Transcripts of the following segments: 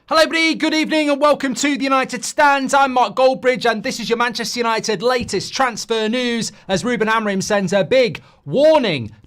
Hello everybody, good evening and welcome to the United Stand. I'm Mark Goldbridge and this is your Manchester United latest transfer news as Ruben Amorim sends a big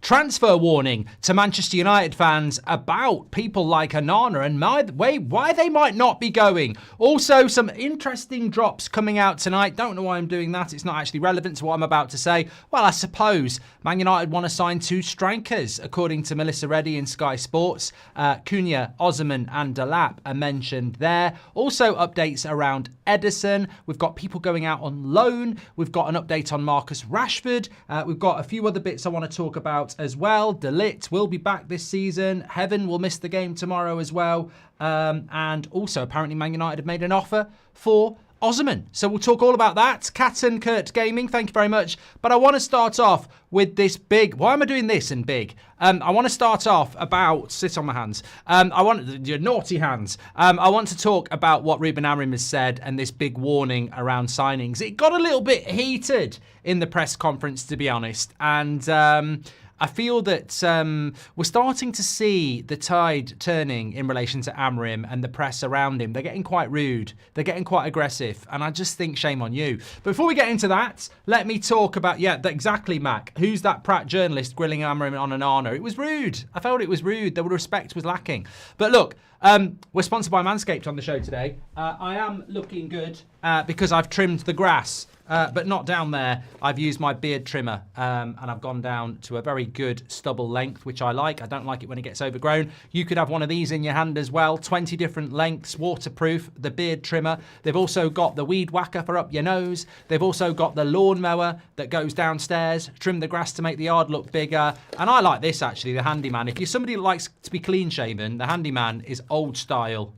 transfer warning to Manchester United fans about people like Onana and why they might not be going. Also, some interesting drops coming out tonight. Don't know why I'm doing that. It's not actually relevant to what I'm about to say. Well, I suppose Man United want to sign 2 strikers, according to Melissa Reddy in Sky Sports. Cunha, Osimhen and Delap are mentioned there. Also, updates around Ederson. We've got people going out on loan. We've got an update on Marcus Rashford. We've got a few other bits I want to talk about as well. De Ligt will be back this season. Heaven will miss the game tomorrow as well. And also, apparently, Man United have made an offer for Osimhen. So we'll talk all about that. Cat and Kurt Gaming, thank you very much. But I want to start off with this big... Why am I doing this in big? I want to start off about... Sit on my hands. Your naughty hands. I want to talk about what Ruben Amorim has said and this big warning around signings. It got a little bit heated in the press conference, to be honest. And... I feel that we're starting to see the tide turning in relation to Amorim and the press around him. They're getting quite rude. They're getting quite aggressive. And I just think shame on you. But before we get into that, let me talk about, exactly, Mac. Who's that Pratt journalist grilling Amorim on Onana? It was rude. I felt it was rude. The respect was lacking. But look, we're sponsored by Manscaped on the show today. I am looking good because I've trimmed the grass. But not down there. I've used my beard trimmer and I've gone down to a very good stubble length, which I like. I don't like it when it gets overgrown. You could have one of these in your hand as well. 20 different lengths, waterproof, the beard trimmer. They've also got the weed whacker for up your nose. They've also got the lawnmower that goes downstairs, trim the grass to make the yard look bigger. And I like this actually, the Handyman. If you're somebody who likes to be clean shaven, the Handyman is old style.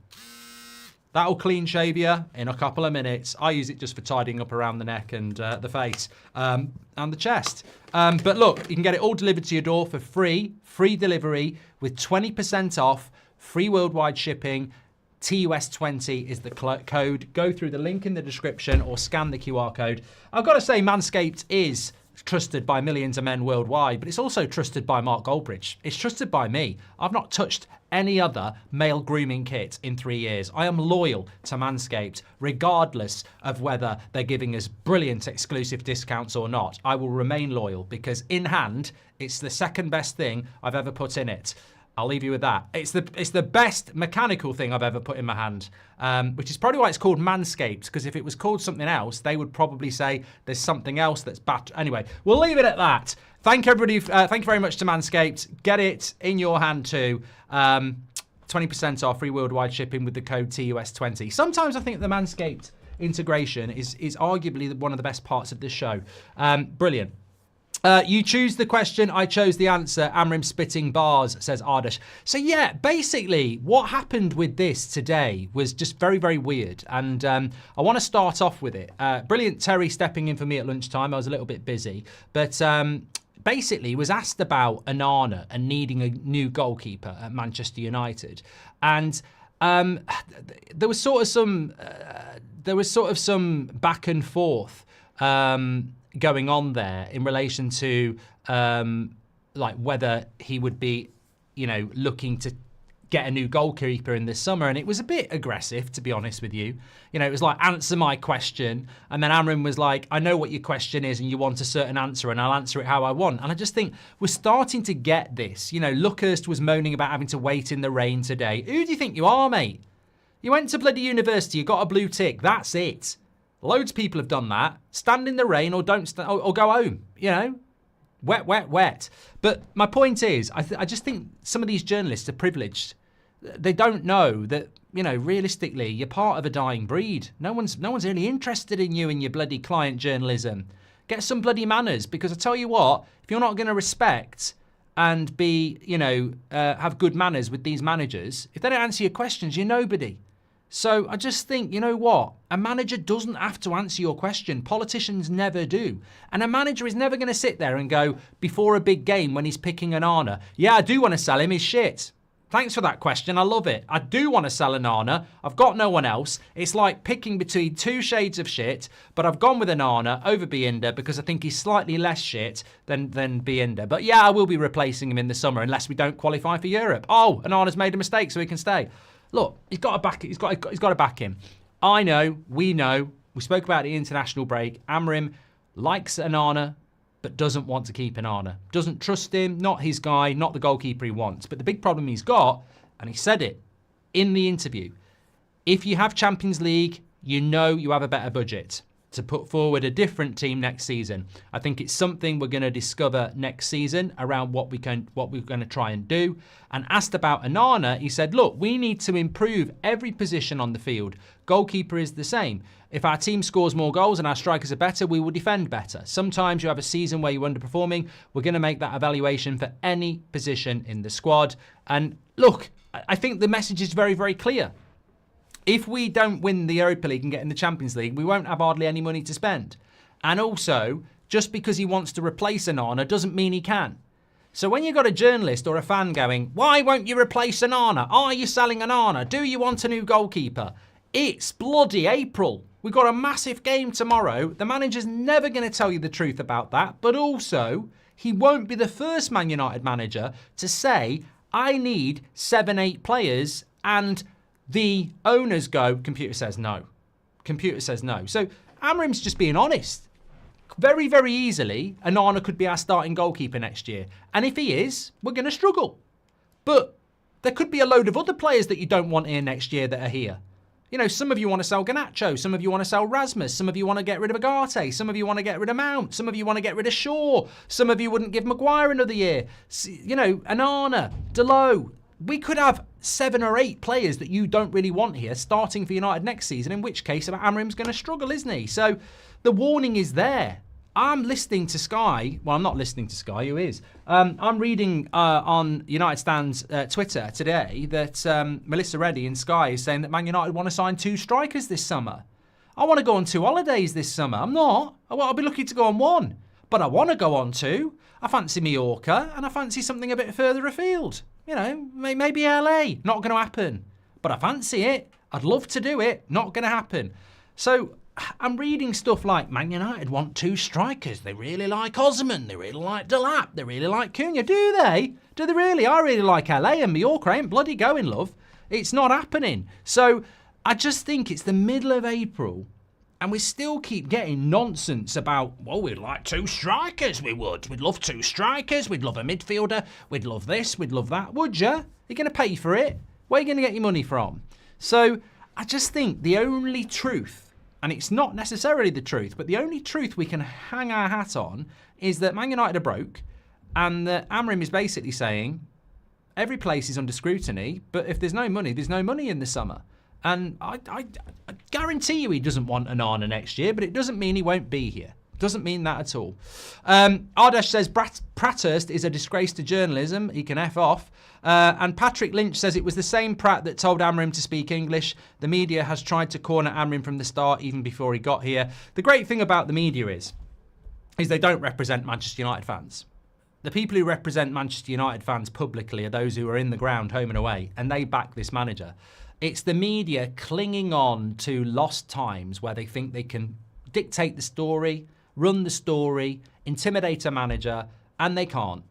That'll clean shave you in a couple of minutes. I use it just for tidying up around the neck and the face and the chest. But look, you can get it all delivered to your door for free delivery with 20% off, free worldwide shipping. TUS20 is the code. Go through the link in the description or scan the QR code. I've got to say, Manscaped is trusted by millions of men worldwide, but it's also trusted by Mark Goldbridge. It's trusted by me. I've not touched any other male grooming kit in 3 years. I am loyal to Manscaped, regardless of whether they're giving us brilliant exclusive discounts or not. I will remain loyal because in hand, it's the second best thing I've ever put in it. I'll leave you with that. It's the best mechanical thing I've ever put in my hand, which is probably why it's called Manscaped, because if it was called something else, they would probably say there's something else that's bad. Anyway, we'll leave it at that. Thank everybody. Thank you very much to Manscaped. Get it in your hand too. 20% off, free worldwide shipping with the code TUS20. Sometimes I think the Manscaped integration is arguably one of the best parts of this show. Brilliant. You choose the question, I chose the answer. Amorim spitting bars, says Ardish. So yeah, basically what happened with this today was just very, very weird. And I want to start off with it. Brilliant Terry stepping in for me at lunchtime. I was a little bit busy. But basically was asked about Onana and needing a new goalkeeper at Manchester United. And there was sort of some back and forth going on there in relation to like whether he would be, looking to get a new goalkeeper in this summer. And it was a bit aggressive, to be honest with you. It was like, answer my question. And then Amorim was like, I know what your question is and you want a certain answer and I'll answer it how I want. And I just think we're starting to get this. Luckhurst was moaning about having to wait in the rain today. Who do you think you are, mate? You went to bloody university, you got a blue tick, that's it. Loads of people have done that. Stand in the rain or don't stand, or go home, Wet, wet, wet. But my point is, I just think some of these journalists are privileged. They don't know that, realistically, you're part of a dying breed. No one's really interested in you and your bloody client journalism. Get some bloody manners, because I tell you what, if you're not going to respect and be, have good manners with these managers, if they don't answer your questions, you're nobody. So I just think, you know what? A manager doesn't have to answer your question. Politicians never do. And a manager is never going to sit there and go, before a big game when he's picking Onana, yeah, I do want to sell him, he's shit. Thanks for that question, I love it. I do want to sell Onana. I've got no one else. It's like picking between 2 shades of shit, but I've gone with Onana over Bienda because I think he's slightly less shit than Bienda. But yeah, I will be replacing him in the summer unless we don't qualify for Europe. Oh, Onana's made a mistake, so he can stay. look, he's got to back. He's got to back him. I know. We know. We spoke about the international break. Amorim likes Onana, but doesn't want to keep Onana. Doesn't trust him. Not his guy. Not the goalkeeper he wants. But the big problem he's got, and he said it in the interview, if you have Champions League, you know you have a better budget to put forward a different team next season. I think it's something we're going to discover next season around what we're going to try and do. And asked about Onana, he said, look, we need to improve every position on the field. Goalkeeper is the same. If our team scores more goals and our strikers are better, we will defend better. Sometimes you have a season where you're underperforming. We're going to make that evaluation for any position in the squad. And look, I think the message is very, very clear. If we don't win the Europa League and get in the Champions League, we won't have hardly any money to spend. And also, just because he wants to replace Onana doesn't mean he can. So when you've got a journalist or a fan going, why won't you replace Onana? Are you selling Onana? Do you want a new goalkeeper? It's bloody April. We've got a massive game tomorrow. The manager's never going to tell you the truth about that. But also, he won't be the first Man United manager to say, I need 7-8 players, and the owners go, computer says no. Computer says no. So Amorim's just being honest. Very, very easily, Onana could be our starting goalkeeper next year. And if he is, we're going to struggle. But there could be a load of other players that you don't want here next year that are here. You know, some of you want to sell Garnacho. Some of you want to sell Rasmus. Some of you want to get rid of Agate. Some of you want to get rid of Mount. Some of you want to get rid of Shaw. Some of you wouldn't give Maguire another year. You know, Onana, Delo. We could have 7 or 8 players that you don't really want here starting for United next season, in which case Amorim's going to struggle, isn't he? So the warning is there. I'm listening to Sky. Well, I'm not listening to Sky. Who is? I'm reading on United Stand's Twitter today that Melissa Reddy in Sky is saying that Man United want to sign 2 strikers this summer. I want to go on 2 holidays this summer. I'm not. I'll be lucky to go on 1. But I want to go on 2. I fancy Mallorca and I fancy something a bit further afield. You know, maybe LA. Not going to happen. But I fancy it. I'd love to do it. Not going to happen. So I'm reading stuff like Man United want 2 strikers. They really like Osman. They really like Delap. They really like Cunha. Do they? Do they really? I really like LA and Mallorca. I ain't bloody going, love. It's not happening. So I just think it's the middle of April and we still keep getting nonsense about, well, we'd like 2 strikers, we would. We'd love 2 strikers. We'd love a midfielder. We'd love this. We'd love that. Would you? You're going to pay for it? Where are you going to get your money from? So I just think the only truth, and it's not necessarily the truth, but the only truth we can hang our hat on is that Man United are broke and that Amorim is basically saying every place is under scrutiny, but if there's no money, there's no money in the summer. And I guarantee you he doesn't want Onana next year, but it doesn't mean he won't be here. Doesn't mean that at all. Ardesh says Pratthurst is a disgrace to journalism. He can F off. And Patrick Lynch says it was the same Pratt that told Amorim to speak English. The media has tried to corner Amorim from the start, even before he got here. The great thing about the media is they don't represent Manchester United fans. The people who represent Manchester United fans publicly are those who are in the ground, home and away, and they back this manager. It's the media clinging on to lost times where they think they can dictate the story, run the story, intimidate a manager, and they can't.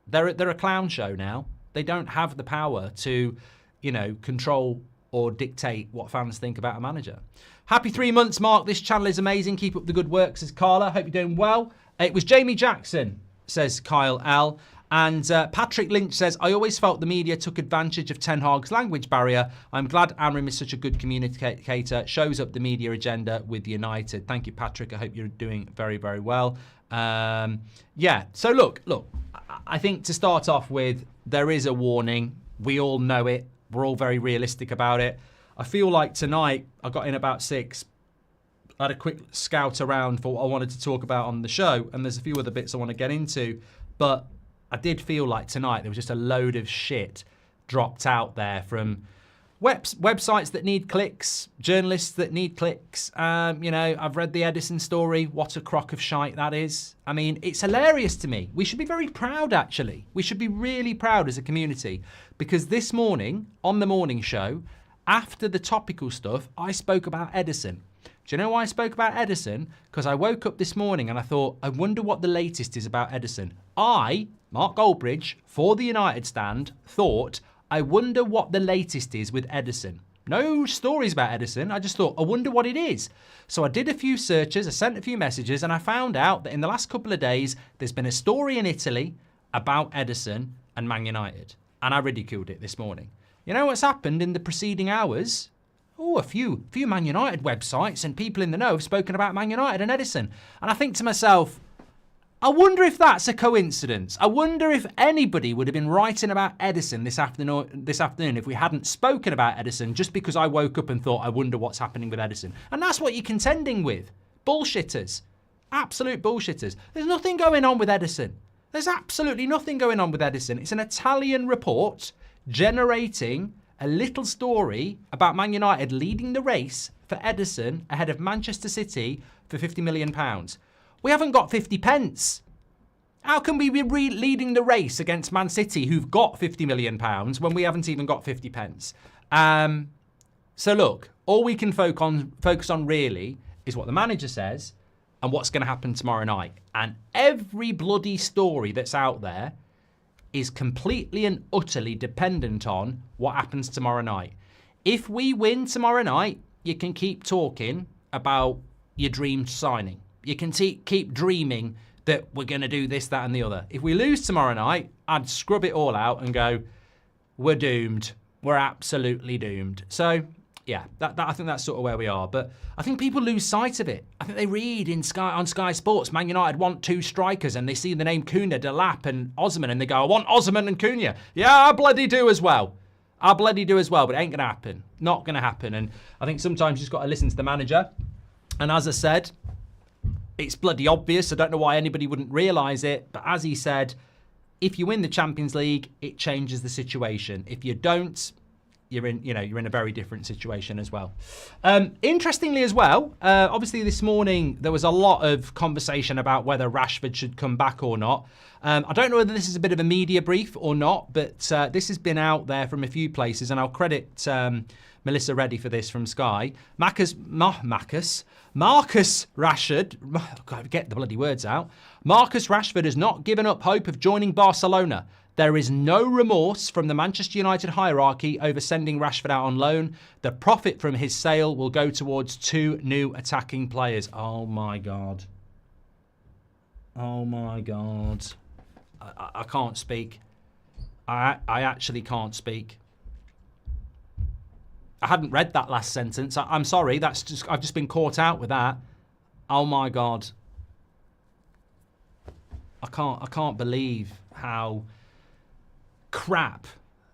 They're a clown show now. They don't have the power to, you know, control or dictate what fans think about a manager. Happy 3 months, Mark. This channel is amazing. Keep up the good work, says Carla. Hope you're doing well. It was Jamie Jackson, says Kyle L. And Patrick Lynch says, I always felt the media took advantage of Ten Hag's language barrier. I'm glad Amorim is such a good communicator, shows up the media agenda with United. Thank you, Patrick. I hope you're doing very, very well. Yeah, so look, I think to start off with, there is a warning. We all know it. We're all very realistic about it. I feel like tonight, I got in about 6. I had a quick scout around for what I wanted to talk about on the show, and there's a few other bits I want to get into, but I did feel like tonight there was just a load of shit dropped out there from websites that need clicks, journalists that need clicks. You know, I've read the Edison story. What a crock of shite that is. I mean, it's hilarious to me. We should be very proud, actually. We should be really proud as a community, because this morning, on the morning show, after the topical stuff, I spoke about Edison. Do you know why I spoke about Edison? Because I woke up this morning and I thought, I wonder what the latest is about Edison. I, Mark Goldbridge, for the United Stand, thought I wonder what the latest is with Ederson. No stories about Ederson. I just thought, I wonder what it is. So I did a few searches, I sent a few messages, and I found out that in the last couple of days, there's been a story in Italy about Ederson and Man United. And I ridiculed it this morning. You know what's happened in the preceding hours? Oh, a few Man United websites and people in the know have spoken about Man United and Ederson. And I think to myself, I wonder if that's a coincidence. I wonder if anybody would have been writing about Ederson this afternoon if we hadn't spoken about Ederson just because I woke up and thought, I wonder what's happening with Ederson. And that's what you're contending with. Bullshitters. Absolute bullshitters. There's nothing going on with Ederson. There's absolutely nothing going on with Ederson. It's an Italian report generating a little story about Man United leading the race for Ederson ahead of Manchester City for £50 million. We haven't got 50 pence. How can we be leading the race against Man City, who've got £50 million, when we haven't even got 50 pence? So look, all we can focus on really is what the manager says and what's going to happen tomorrow night. And every bloody story that's out there is completely and utterly dependent on what happens tomorrow night. If we win tomorrow night, you can keep talking about your dream signing. You can keep dreaming that we're going to do this, that, and the other. If we lose tomorrow night, I'd scrub it all out and go, we're doomed. We're absolutely doomed. So, yeah, I think that's sort of where we are. But I think people lose sight of it. I think they read on Sky Sports, Man United want 2 strikers, and they see the name Cunha, Delap, and Osman, and they go, I want Osman and Cunha. Yeah, I bloody do as well. But it ain't going to happen. Not going to happen. And I think sometimes you just got to listen to the manager. And as I said, it's bloody obvious. I don't know why anybody wouldn't realise it. But as he said, if you win the Champions League, it changes the situation. If you don't, you're in a very different situation as well. Interestingly as well, obviously this morning there was a lot of conversation about whether Rashford should come back or not. I don't know whether this is a bit of a media brief or not, but this has been out there from a few places, and I'll credit Melissa Reddy for this from Sky. Marcus Rashford, I've got to get the bloody words out. Marcus Rashford has not given up hope of joining Barcelona. There is no remorse from the Manchester United hierarchy over sending Rashford out on loan. The profit from his sale will go towards 2 new attacking players. Oh my God. Oh my God. I can't speak. I actually can't speak. I hadn't read that last sentence. I'm sorry. I've just been caught out with that. Oh my God. I can't believe how crap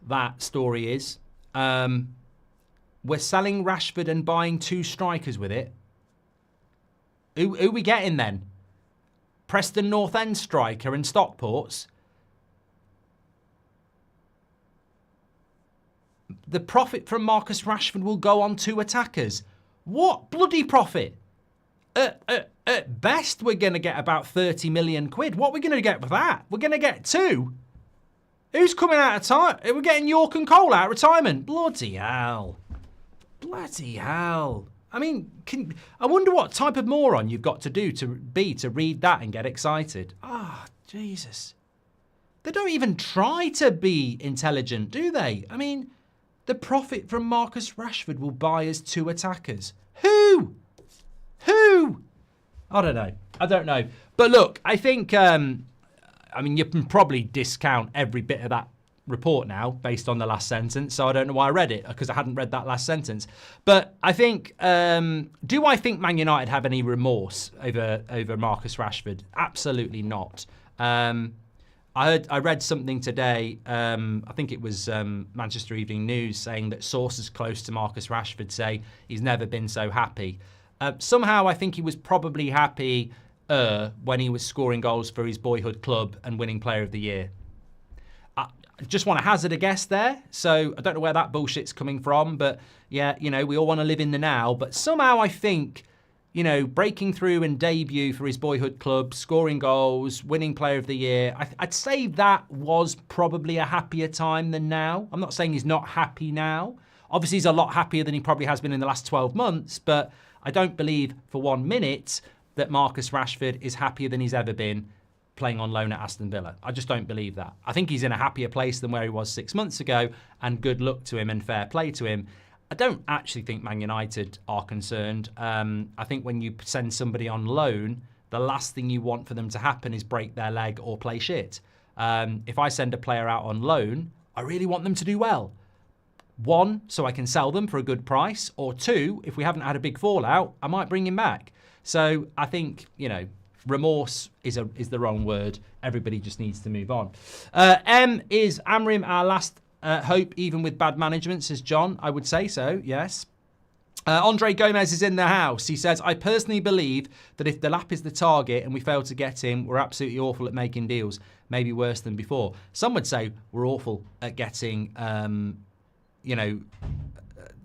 that story is. We're selling Rashford and buying 2 strikers with it. Who are we getting then? Preston North End striker and Stockport's. The profit from Marcus Rashford will go on 2 attackers. What bloody profit? At best, we're going to get about 30 million quid. What are we going to get with that? We're going to get 2. Who's coming out of time? We're getting York and Cole out of retirement. Bloody hell. Bloody hell. I mean, I wonder what type of moron you've got to do to read that and get excited. Ah, Jesus. They don't even try to be intelligent, do they? I mean, the profit from Marcus Rashford will buy us 2 attackers. Who? I don't know. But look, I think, you can probably discount every bit of that report now based on the last sentence. So I don't know why I read it, because I hadn't read that last sentence. But I think, do I think Man United have any remorse over Marcus Rashford? Absolutely not. I read something today, I think it was Manchester Evening News, saying that sources close to Marcus Rashford say he's never been so happy. Somehow I think he was probably happy when he was scoring goals for his boyhood club and winning Player of the Year. I just want to hazard a guess there, so I don't know where that bullshit's coming from, but yeah, we all want to live in the now, but somehow I think, breaking through and debut for his boyhood club, scoring goals, winning Player of the Year, I'd say that was probably a happier time than now. I'm not saying he's not happy now. Obviously, he's a lot happier than he probably has been in the last 12 months, but I don't believe for 1 minute that Marcus Rashford is happier than he's ever been. playing on loan at Aston Villa. I just don't believe that. I think he's in a happier place than where he was 6 months ago, and good luck to him and fair play to him. I don't actually think Man United are concerned. I think when you send somebody on loan, the last thing you want for them to happen is break their leg or play shit. If I send a player out on loan, I really want them to do well. One, so I can sell them for a good price, or two, if we haven't had a big fallout, I might bring him back. So I think, remorse is the wrong word. Everybody just needs to move on. Is Amorim our last hope, even with bad management, says John? I would say so, yes. Andre Gomez is in the house. He says, I personally believe that if Delap is the target and we fail to get him, we're absolutely awful at making deals. Maybe worse than before. Some would say we're awful at getting,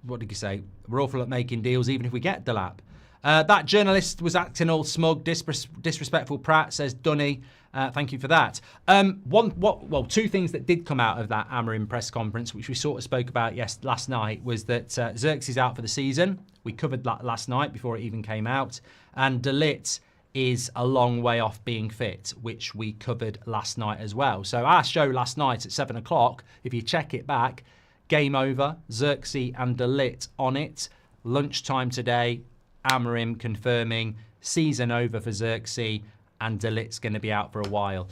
what did you say? We're awful at making deals even if we get Delap. That journalist was acting all smug, disrespectful prat, says Dunny. Thank you for that. Two things that did come out of that Amorim press conference, which we sort of spoke about last night, was that Xerxes is out for the season. We covered that last night before it even came out. And De Ligt is a long way off being fit, which we covered last night as well. So our show last night at 7 o'clock, if you check it back, game over, Xerxes and De Ligt on it. Lunchtime today, Amorim confirming season over for Xerxes, and De Ligt's going to be out for a while.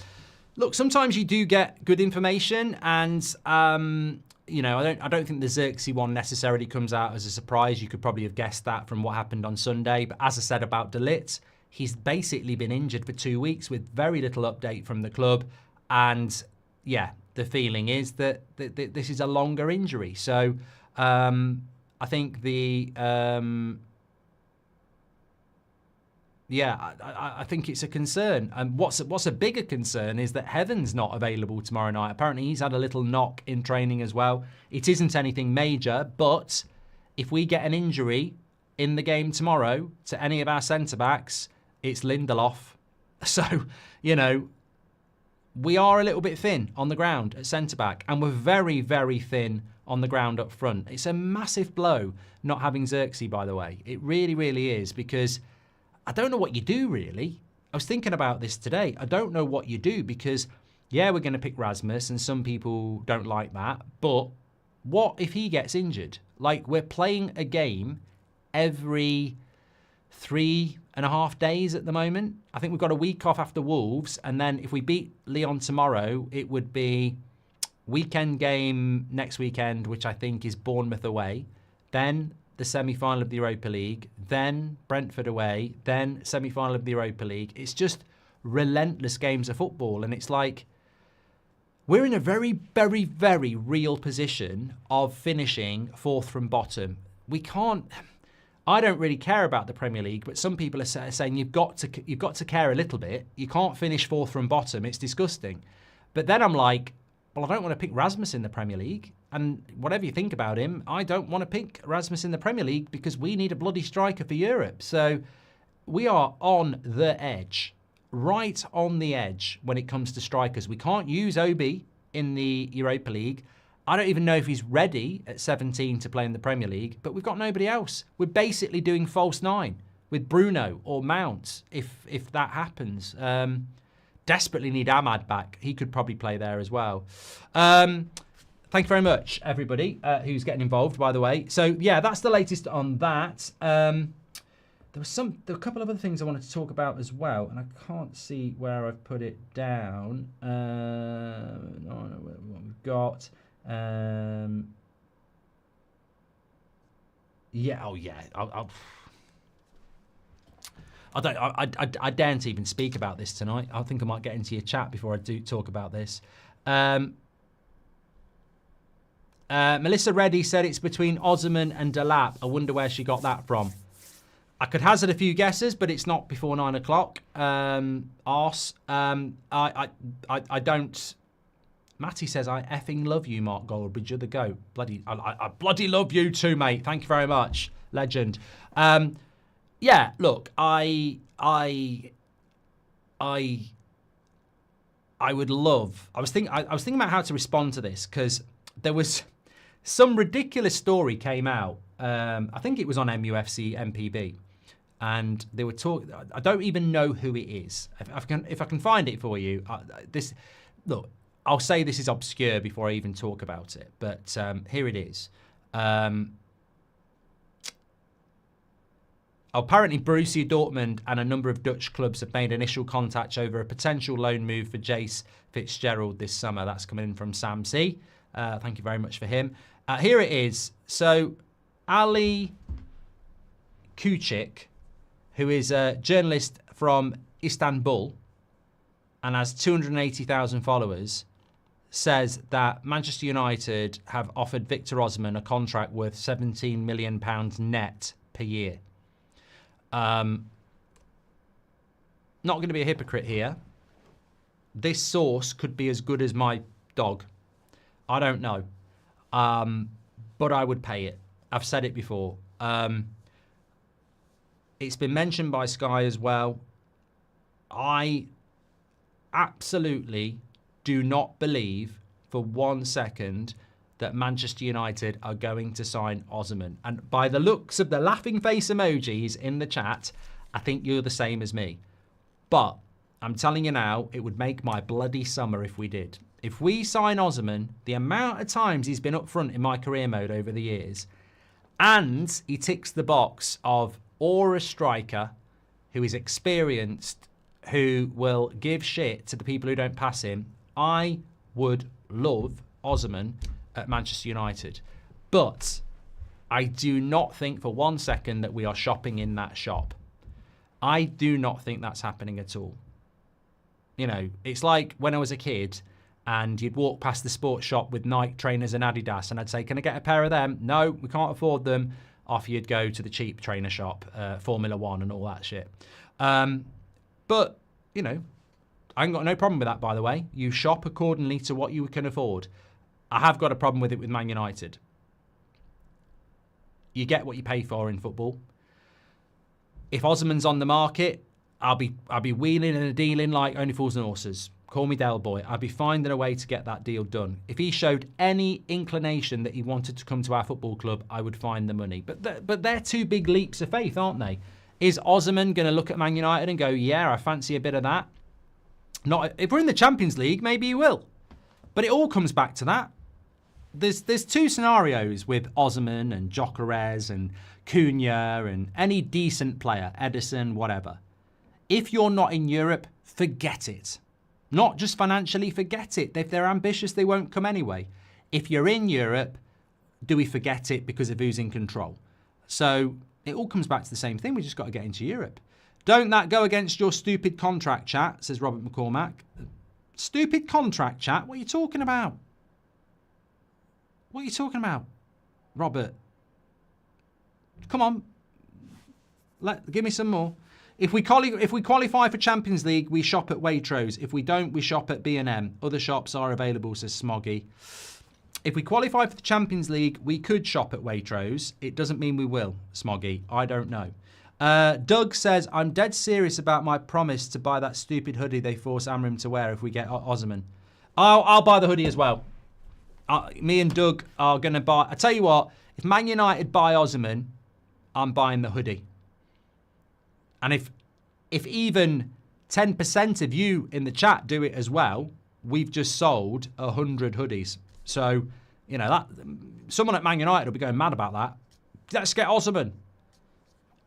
Look, sometimes you do get good information, and I don't think the Xerxes one necessarily comes out as a surprise. You could probably have guessed that from what happened on Sunday. But as I said about De Ligt, he's basically been injured for 2 weeks with very little update from the club, and the feeling is that this is a longer injury. So I think I think it's a concern. And what's a bigger concern is that Heaven's not available tomorrow night. Apparently he's had a little knock in training as well. It isn't anything major, but if we get an injury in the game tomorrow to any of our centre-backs, it's Lindelof. So, we are a little bit thin on the ground at centre-back, and we're very, very thin on the ground up front. It's a massive blow not having Xerxes, by the way. It really, really is, because I don't know what you do, really. I was thinking about this today. I don't know what you do, because, we're going to pick Rasmus, and some people don't like that. But what if he gets injured? Like, we're playing a game every 3.5 days at the moment. I think we've got a week off after Wolves, and then if we beat Lyon tomorrow, it would be weekend game next weekend, which I think is Bournemouth away. Then the semi-final of the Europa League, then Brentford away, then semi-final of the Europa League. It's just relentless games of football, and it's like we're in a very, very, very real position of finishing fourth from bottom. We can't. I don't really care about the Premier League, but some people are saying you've got to care a little bit. You can't finish fourth from bottom. It's disgusting. But then I'm like, well, I don't want to pick Rasmus in the Premier League. And whatever you think about him, I don't want to pick Rasmus in the Premier League because we need a bloody striker for Europe. So we are on the edge, right on the edge when it comes to strikers. We can't use Obi in the Europa League. I don't even know if he's ready at 17 to play in the Premier League, but we've got nobody else. We're basically doing false nine with Bruno or Mount if that happens. Desperately need Ahmad back. He could probably play there as well. Thank you very much, everybody who's getting involved, by the way. So, that's the latest on that. There were a couple of other things I wanted to talk about as well, and I can't see where I've put it down. What we've got. I daren't even speak about this tonight. I think I might get into your chat before I do talk about this. Melissa Reddy said it's between Osman and Delap. I wonder where she got that from. I could hazard a few guesses, but it's not before 9 o'clock. Arse. I don't. Matty says, I effing love you, Mark Goldbridge. You're the GOAT. I bloody love you too, mate. Thank you very much. Legend. Look, I would love. I was thinking about how to respond to this, because there was some ridiculous story came out. I think it was on MUFC MPB, and they were talking. I don't even know who it is. If I can find it for you, look. I'll say this is obscure before I even talk about it, but here it is. Apparently, Borussia Dortmund and a number of Dutch clubs have made initial contact over a potential loan move for Jace Fitzgerald this summer. That's coming in from Sam C. Thank you very much for him. Here it is. So, Ali Kuchik, who is a journalist from Istanbul and has 280,000 followers, says that Manchester United have offered Victor Osimhen a contract worth £17 million net per year. Not going to be a hypocrite here. This source could be as good as my dog. I don't know. But I would pay it. I've said it before. It's been mentioned by Sky as well. I absolutely do not believe for 1 second that Manchester United are going to sign Osimhen. And by the looks of the laughing face emojis in the chat, I think you're the same as me. But I'm telling you now, it would make my bloody summer if we did. If we sign Osimhen, the amount of times he's been up front in my career mode over the years, and he ticks the box of a striker who is experienced, who will give shit to the people who don't pass him, I would love Osimhen at Manchester United. But I do not think for 1 second that we are shopping in that shop. I do not think that's happening at all. You know, it's like when I was a kid and you'd walk past the sports shop with Nike trainers and Adidas and I'd say, can I get a pair of them? No, we can't afford them. Off you'd go to the cheap trainer shop, Formula One and all that shit. But, you know, I ain't got no problem with that, by the way. You shop accordingly to what you can afford. I have got a problem with it with Man United. You get what you pay for in football. If Osimhen's on the market, I'll be wheeling and dealing like only fools and horses. Call me Del Boy. I'd be finding a way to get that deal done. If he showed any inclination that he wanted to come to our football club, I would find the money. But they're two big leaps of faith, aren't they? Is Osimhen going to look at Man United and go, yeah, I fancy a bit of that? Not if we're in the Champions League, maybe he will. But it all comes back to that. There's two scenarios with Osimhen and Gyökeres and Cunha and any decent player, Edison, whatever. If you're not in Europe, forget it. Not just financially, forget it. If they're ambitious, they won't come anyway. If you're in Europe, do we forget it because of who's in control? So it all comes back to the same thing. We just got to get into Europe. Don't that go against your stupid contract chat, says Robert McCormack. Stupid contract chat? What are you talking about? What are you talking about, Robert? Come on. Give me some more. If we qualify for Champions League, we shop at Waitrose. If we don't, we shop at B&M. Other shops are available, says Smoggy. If we qualify for the Champions League, we could shop at Waitrose. It doesn't mean we will, Smoggy. I don't know. Doug says, I'm dead serious about my promise to buy that stupid hoodie they force Amorim to wear if we get Osimhen. I'll buy the hoodie as well. Me and Doug are going to buy... I tell you what, if Man United buy Osimhen, I'm buying the hoodie. And if even 10% of you in the chat do it as well, we've just sold 100 hoodies. So, you know, that someone at Man United will be going mad about that. Let's get Osimhen.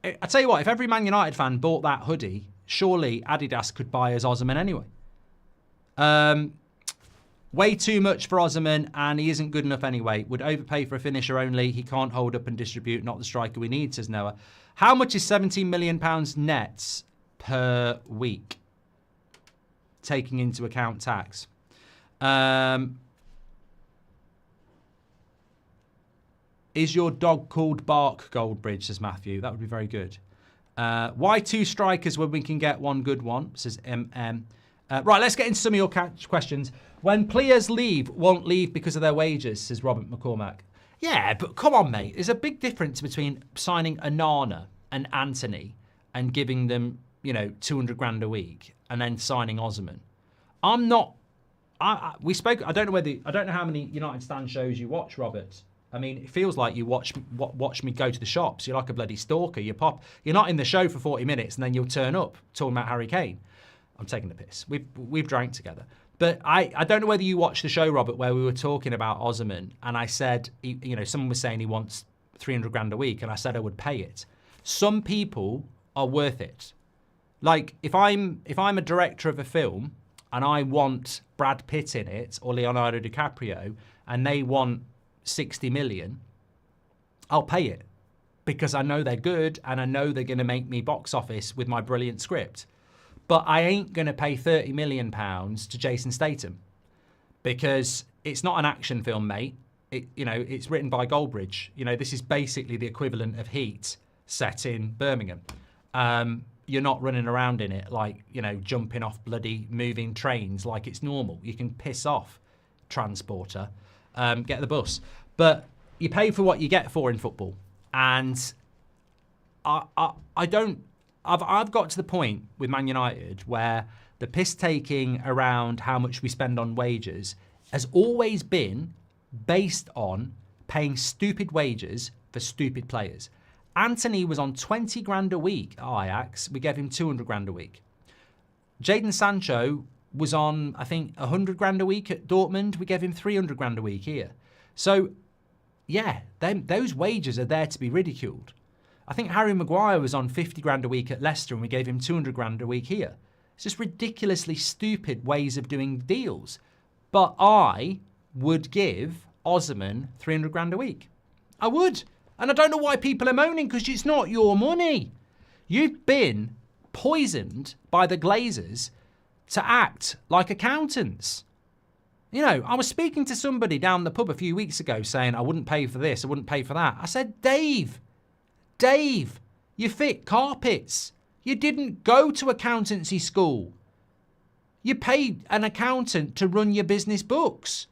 I tell you what, if every Man United fan bought that hoodie, surely Adidas could buy us Osimhen anyway. Way too much for Osimhen, and he isn't good enough anyway. Would overpay for a finisher only. He can't hold up and distribute. Not the striker we need, says Noah. How much is £17 million nets per week, taking into account tax? Is your dog called Bark, Goldbridge, says Matthew. That would be very good. Why two strikers when we can get one good one, says MM. Right, let's get into some of your questions. When players leave, won't leave because of their wages, says Robert McCormack. Yeah, but come on, mate. There's a big difference between signing Onana and Anthony and giving them, you know, 200 grand a week and then signing Osimhen. I'm not... we spoke... I don't know how many United Stand shows you watch, Robert. I mean, it feels like you watch me go to the shops. You're like a bloody stalker. You're not in the show for 40 minutes and then you'll turn up talking about Harry Kane. I'm taking the piss. We've drank together. But I don't know whether you watched the show, Robert, where we were talking about Osimhen, and I said, you know, someone was saying he wants 300 grand a week, and I said I would pay it. Some people are worth it. Like, if I'm a director of a film and I want Brad Pitt in it or Leonardo DiCaprio and they want 60 million, I'll pay it because I know they're good and I know they're going to make me box office with my brilliant script. But I ain't going to pay 30 million pounds to Jason Statham because it's not an action film, mate. It's written by Goldbridge. You know, this is basically the equivalent of Heat set in Birmingham. You're not running around in it like, you know, jumping off bloody moving trains like it's normal. You can piss off, transporter, get the bus. But you pay for what you get for in football. And I've got to the point with Man United where the piss taking around how much we spend on wages has always been based on paying stupid wages for stupid players. Anthony was on 20 grand a week at Ajax. We gave him 200 grand a week. Jadon Sancho was on, I think, 100 grand a week at Dortmund. We gave him 300 grand a week here. So, yeah, those wages are there to be ridiculed. I think Harry Maguire was on 50 grand a week at Leicester and we gave him 200 grand a week here. It's just ridiculously stupid ways of doing deals. But I would give Osimhen 300 grand a week. I would. And I don't know why people are moaning because it's not your money. You've been poisoned by the Glazers to act like accountants. You know, I was speaking to somebody down the pub a few weeks ago saying, I wouldn't pay for this, I wouldn't pay for that. I said, Dave, you fit carpets. You didn't go to accountancy school. You paid an accountant to run your business books.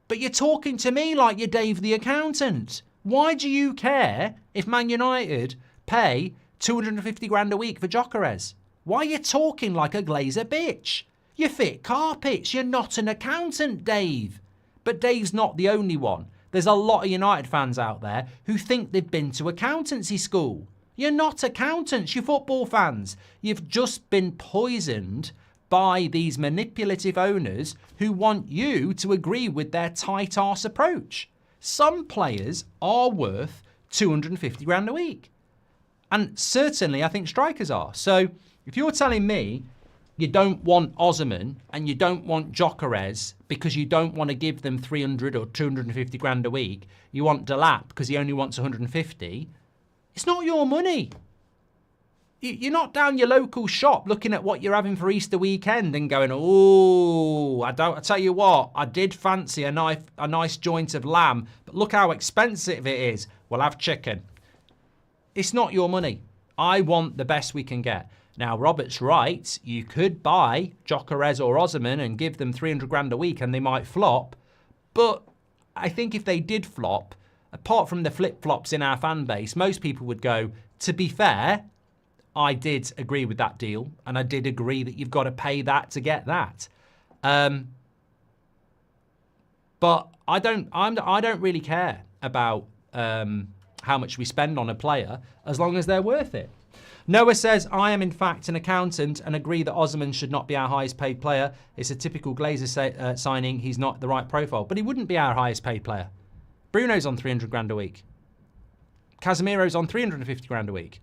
But you're talking to me like you're Dave the accountant. Why do you care if Man United pay 250 grand a week for Gyökeres? Why are you talking like a Glazer bitch? You fit carpets. You're not an accountant, Dave. But Dave's not the only one. There's a lot of United fans out there who think they've been to accountancy school. You're not accountants, you're football fans. You've just been poisoned by these manipulative owners who want you to agree with their tight arse approach. Some players are worth 250 grand a week. And certainly I think strikers are. So if you're telling me you don't want Osimhen and you don't want Gyökeres because you don't want to give them 300 or 250 grand a week, you want Delap because he only wants 150, it's not your money. You're not down your local shop looking at what you're having for Easter weekend and going, oh, I tell you what, I did fancy a nice joint of lamb, but look how expensive it is. We'll have chicken. It's not your money. I want the best we can get. Now, Robert's right. You could buy Gyökeres or Osimhen and give them 300 grand a week and they might flop. But I think if they did flop, apart from the flip-flops in our fan base, most people would go, to be fair, I did agree with that deal, and I did agree that you've got to pay that to get that. But I don't really care about how much we spend on a player as long as they're worth it. Noah says, I am in fact an accountant and agree that Osimhen should not be our highest paid player. It's a typical Glazer signing. He's not the right profile, but he wouldn't be our highest paid player. Bruno's on 300 grand a week. Casemiro's on 350 grand a week.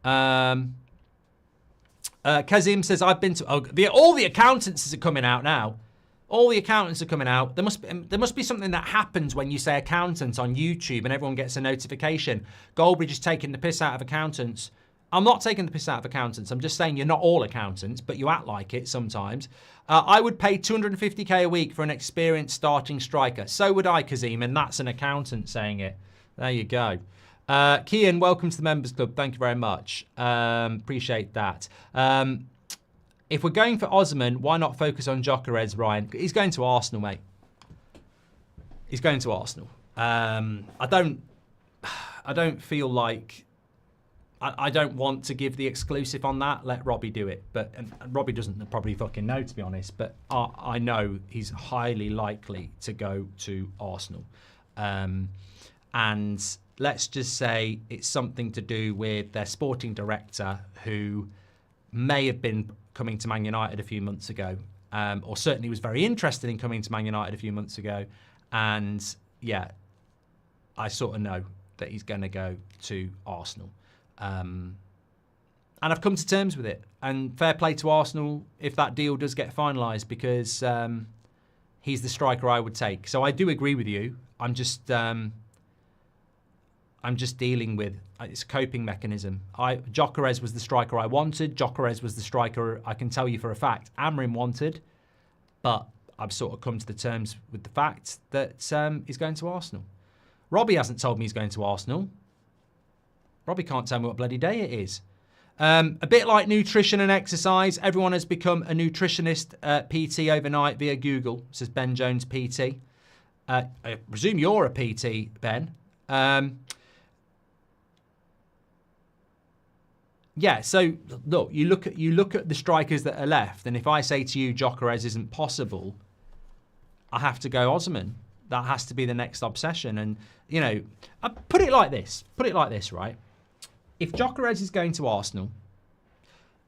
Kazim says, I've been to... all the accountants are coming out now. All the accountants are coming out. There must be something that happens when you say accountant on YouTube and everyone gets a notification. Goldbridge is taking the piss out of accountants. I'm not taking the piss out of accountants. I'm just saying you're not all accountants, but you act like it sometimes. I would pay 250k a week for an experienced starting striker. So would I, Kazim, and that's an accountant saying it. There you go. Kian, welcome to the Members Club. Thank you very much. Appreciate that. If we're going for Osimhen, why not focus on Gyökeres, Ryan? He's going to Arsenal, mate. He's going to Arsenal. I don't feel like... I don't want to give the exclusive on that. Let Robbie do it. But and Robbie doesn't probably fucking know, to be honest. But I know he's highly likely to go to Arsenal. And let's just say it's something to do with their sporting director, who may have been coming to Man United a few months ago, or certainly was very interested in coming to Man United a few months ago. And yeah, I sort of know that he's going to go to Arsenal. And I've come to terms with it. And fair play to Arsenal if that deal does get finalised, because he's the striker I would take. So I do agree with you. I'm just dealing with, it's a coping mechanism. Gyökeres was the striker I wanted. Gyökeres was the striker I can tell you for a fact Amorim wanted. But I've sort of come to the terms with the fact that he's going to Arsenal. Robbie hasn't told me he's going to Arsenal. Robbie can't tell me what bloody day it is. A bit like nutrition and exercise, everyone has become a nutritionist PT overnight via Google, says Ben Jones PT. I presume you're a PT, Ben. Yeah, so look, you look at the strikers that are left, and if I say to you Gyökeres isn't possible, I have to go Osman. That has to be the next obsession. And you know, I put it like this, right? If Gyökeres is going to Arsenal,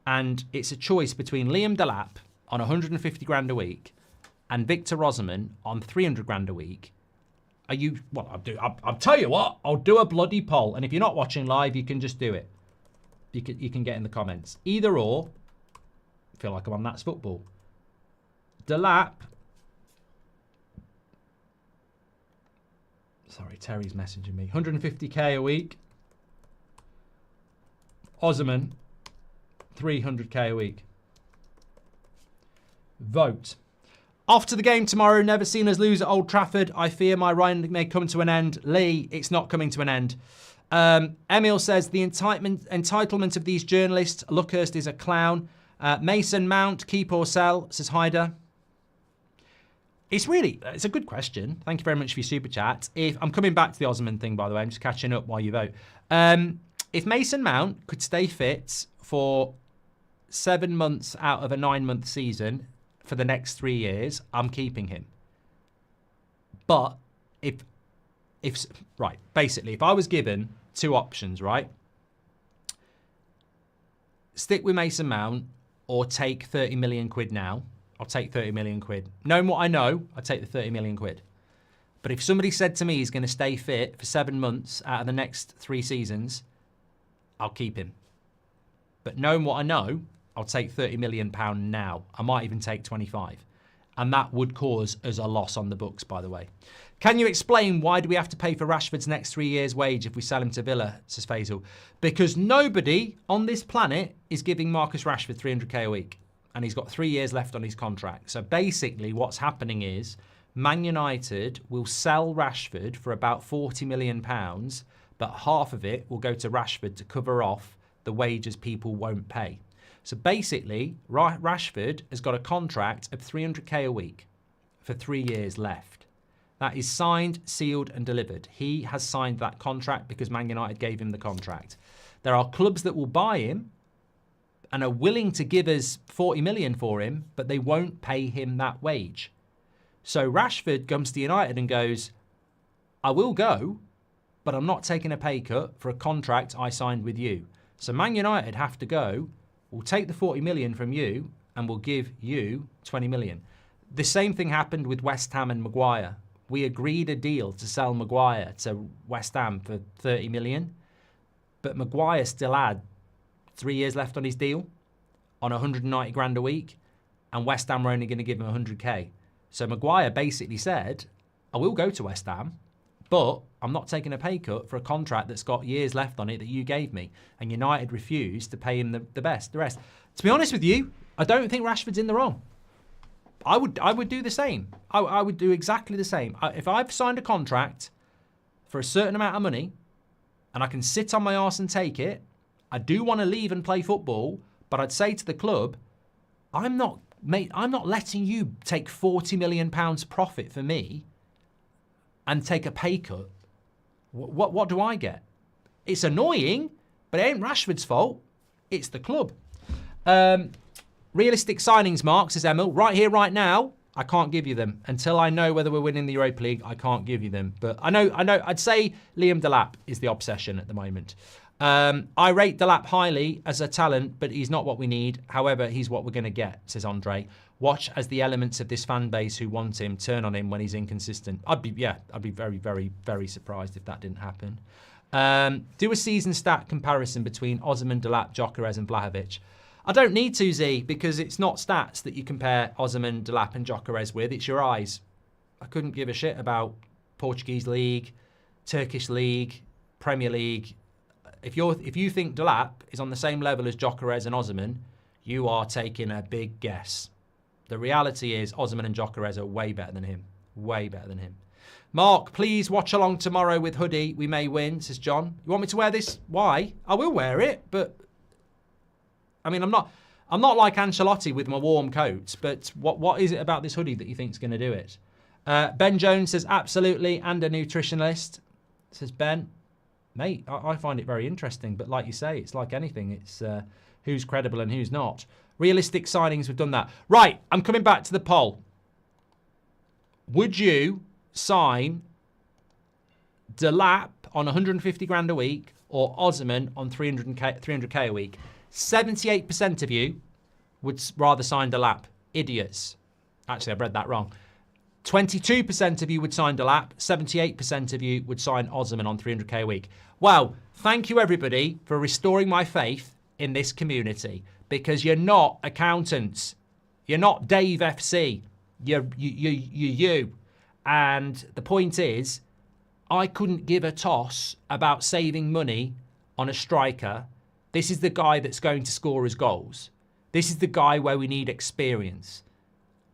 and it's a choice between Liam Delap on 150 grand a week and Victor Osimhen on 300 grand a week, are you? Well, I'll tell you what. I'll do a bloody poll, and if you're not watching live, you can just do it. You can get in the comments. Either or. I feel like I'm on That's Football. Delap. Sorry, Terry's messaging me. 150k a week. Osimhen. 300k a week. Vote. Off to the game tomorrow. Never seen us lose at Old Trafford. I fear my reign may come to an end. Lee, it's not coming to an end. Emil says the entitlement of these journalists. Luckhurst is a clown. Mason Mount, keep or sell, says Hyder. It's a good question. Thank you very much for your super chat. I'm coming back to the Osimhen thing, by the way. I'm just catching up while you vote. If Mason Mount could stay fit for 7 months out of a 9-month season for the next 3 years, I'm keeping him. But basically, if I was given 2 options, right? Stick with Mason Mount or take 30 million quid now. I'll take 30 million quid. Knowing what I know, I'd take the 30 million quid. But if somebody said to me he's going to stay fit for 7 months out of the next 3 seasons, I'll keep him. But knowing what I know, I'll take £30 million now. I might even take 25. And that would cause us a loss on the books, by the way. Can you explain why do we have to pay for Rashford's next 3 years' wage if we sell him to Villa, says Faisal? Because nobody on this planet is giving Marcus Rashford 300k a week. And he's got 3 years left on his contract. So basically what's happening is Man United will sell Rashford for about £40 million, but half of it will go to Rashford to cover off the wages people won't pay. So basically, Rashford has got a contract of 300k a week for 3 years left. That is signed, sealed and delivered. He has signed that contract because Man United gave him the contract. There are clubs that will buy him and are willing to give us 40 million for him, but they won't pay him that wage. So Rashford comes to United and goes, I will go, but I'm not taking a pay cut for a contract I signed with you. So Man United have to go, we'll take the 40 million from you and we'll give you 20 million. The same thing happened with West Ham and Maguire. We agreed a deal to sell Maguire to West Ham for 30 million, but Maguire still had 3 years left on his deal on 190 grand a week, and West Ham were only going to give him 100k. So Maguire basically said, I will go to West Ham, but I'm not taking a pay cut for a contract that's got years left on it that you gave me. And United refused to pay him the rest. To be honest with you, I don't think Rashford's in the wrong. I would do the same. I would do exactly the same. If I've signed a contract for a certain amount of money and I can sit on my arse and take it, I do want to leave and play football, but I'd say to the club, I'm not letting you take £40 million profit for me and take a pay cut. What do I get? It's annoying, but it ain't Rashford's fault. It's the club. Realistic signings, Mark, says Emil. Right here, right now, I can't give you them. Until I know whether we're winning the Europa League, I can't give you them. But I know, I'd say Liam Delap is the obsession at the moment. I rate Delap highly as a talent, but he's not what we need. However, he's what we're going to get, says Andre. Watch as the elements of this fan base who want him turn on him when he's inconsistent. I'd be very, very, very surprised if that didn't happen. Do a season stat comparison between Osimhen, Delap, Gyökeres and Vlahovic. I don't need to, Z, because it's not stats that you compare Osimhen, Delap and Gyökeres with. It's your eyes. I couldn't give a shit about Portuguese League, Turkish League, Premier League. If you think Delap is on the same level as Gyökeres and Osimhen, you are taking a big guess. The reality is Osimhen and Gyökeres are way better than him. Way better than him. Mark, please watch along tomorrow with hoodie. We may win, says John. You want me to wear this? Why? I will wear it, but I mean, I'm not like Ancelotti with my warm coats, but what is it about this hoodie that you think is going to do it? Ben Jones says absolutely, and a nutritionalist, says Ben. Mate, I find it very interesting, but like you say, it's like anything. It's who's credible and who's not. Realistic signings, we've done that. Right, I'm coming back to the poll. Would you sign Delap on 150 grand a week or Osimhen on 300k a week? 78% of you would rather sign Delap. Idiots. Actually, I've read that wrong. 22% of you would sign Delap. 78% of you would sign Osimhen on 300k a week. Well, thank you everybody for restoring my faith in this community, because you're not accountants. You're not Dave FC. You're you. And the point is, I couldn't give a toss about saving money on a striker. This is the guy that's going to score his goals. This is the guy where we need experience.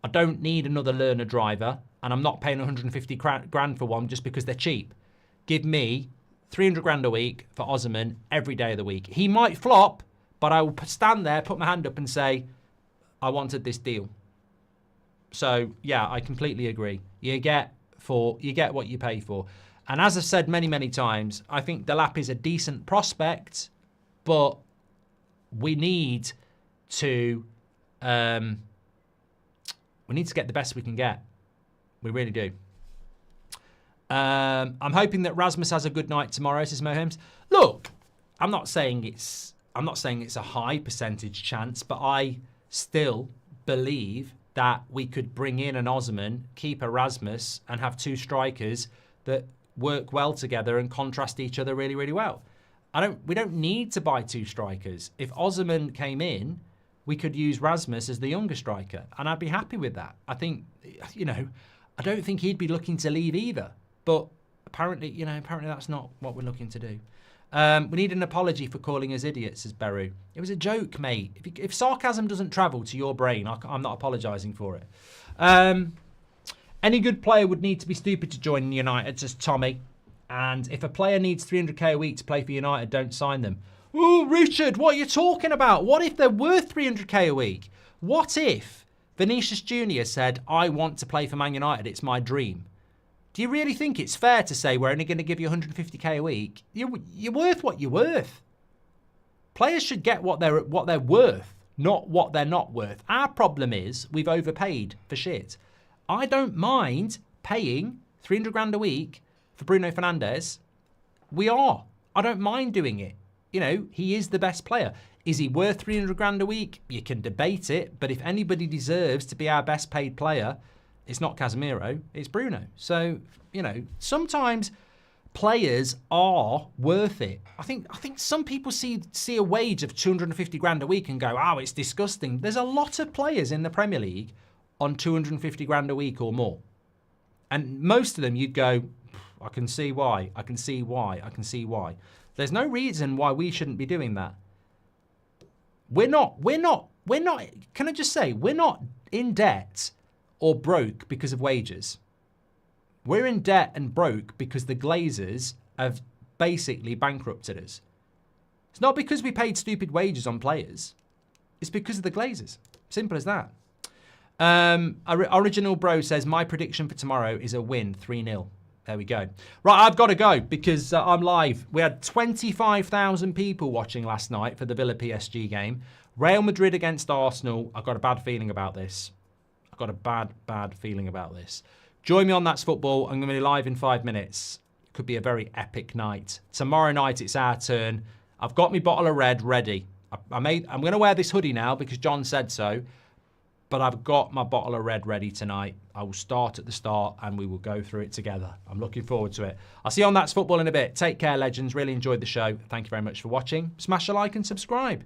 I don't need another learner driver, and I'm not paying 150 grand for one just because they're cheap. Give me 300 grand a week for Osimhen every day of the week. He might flop, but I will stand there, put my hand up and say, I wanted this deal. So, yeah, I completely agree. You get what you pay for. And as I've said many, many times, I think Delap is a decent prospect, but we need to get the best we can get. We really do. I'm hoping that Rasmus has a good night tomorrow, says Mohims. Look, I'm not saying it's a high percentage chance, but I still believe that we could bring in an Osimhen, keep a Rasmus, and have two strikers that work well together and contrast each other really, really well. We don't need to buy two strikers. If Osimhen came in, we could use Rasmus as the younger striker, and I'd be happy with that. I think, I don't think he'd be looking to leave either. But apparently that's not what we're looking to do. We need an apology for calling us idiots, says Beru. It was a joke, mate. If sarcasm doesn't travel to your brain, I'm not apologising for it. Any good player would need to be stupid to join United, says Tommy. And if a player needs 300k a week to play for United, don't sign them. Oh, Richard, what are you talking about? What if they're worth 300k a week? What if Vinicius Jr. said, I want to play for Man United, it's my dream? Do you really think it's fair to say we're only going to give you 150k a week? You're worth what you're worth. Players should get what they're worth, not what they're not worth. Our problem is we've overpaid for shit. I don't mind paying 300 grand a week for Bruno Fernandes. I don't mind doing it. He is the best player. Is he worth 300 grand a week? You can debate it, but if anybody deserves to be our best paid player, it's not Casemiro, it's Bruno. So, sometimes players are worth it. I think some people see a wage of 250 grand a week and go, oh, it's disgusting. There's a lot of players in the Premier League on 250 grand a week or more. And most of them you'd go, I can see why. There's no reason why we shouldn't be doing that. We're not, can I just say, we're not in debt or broke because of wages. We're in debt and broke because the Glazers have basically bankrupted us. It's not because we paid stupid wages on players. It's because of the Glazers. Simple as that. Original Bro says, my prediction for tomorrow is a win, 3-0. There we go. Right, I've got to go because I'm live. We had 25,000 people watching last night for the Villa PSG game. Real Madrid against Arsenal. I've got a bad feeling about this. I've got a bad feeling about this. Join me on That's Football. I'm going to be live in 5 minutes. Could be a very epic night. Tomorrow night, it's our turn. I've got my bottle of red ready. I'm going to wear this hoodie now because John said so. But I've got my bottle of red ready tonight. I will start at the start and we will go through it together. I'm looking forward to it. I'll see you on That's Football in a bit. Take care, legends. Really enjoyed the show. Thank you very much for watching. Smash a like and subscribe.